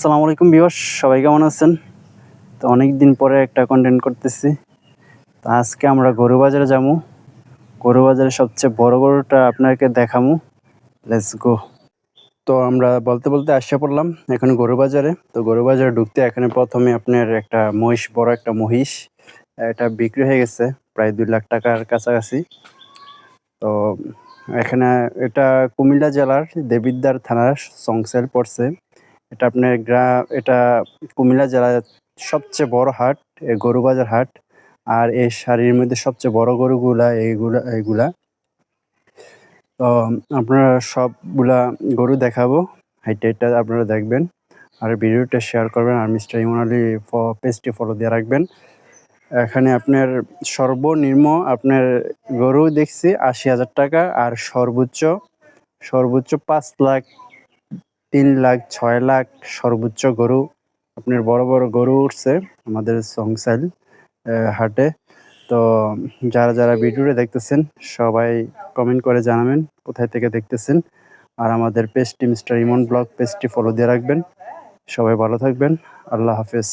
আসসালামু আলাইকুম ভিউয়ার্স, সবাই কেমন আছেন? তো অনেকদিন পরে একটা কনটেন্ট করতেছি। তো আজকে আমরা গরু বাজারে যামু। গরু বাজারে সবচেয়ে বড় গরুটা আপনাকে দেখামু। Let's go. তো আমরা বলতে আসা পড়লাম এখন গরু বাজারে। তো গরু বাজারে ঢুকতে এখানে ১ম এ আপনার একটা মহিষ, বড় একটা মহিষ, এটা বিক্রি হয়ে গেছে প্রায় ৳২,০০,০০০ কাছাকাছি। তো এখানে এটা কুমিল্লা জেলার দেবিদ্বার থানার সংসেল পড়ছে। এটা আপনার এটা কুমিল্লা জেলার সবচেয়ে বড় হাট, গরুবাজার হাট। আর এই সারির মধ্যে সবচেয়ে বড় গরুগুলা এইগুলা। তো আপনারা সবগুলা গরু দেখাবো। হাইটে আপনারা দেখবেন। আর ভিডিওটা শেয়ার করবেন। আর মিস্টার ইমন আলী পেজটি ফলো দিয়ে রাখবেন। এখানে আপনার সর্বনিম্ন আপনার গরু দেখছি ৳৮০,০০০ আর সর্বোচ্চ ৫,০০,০০০, ৩,০০,০০০, ৬,০০,০০০ সর্বোচ্চ গরু আপনার বড় গরু উঠছে আমাদের সংসাইল হাটে। তো যারা ভিডিওটা দেখতেছেন সবাই কমেন্ট করে জানাবেন কোথায় থেকে দেখতেছেন। আর আমাদের পেজটি মিস্টার ইমন ব্লগ পেজটি ফলো দিয়ে রাখবেন। সবাই ভালো থাকবেন। আল্লাহ হাফেজ।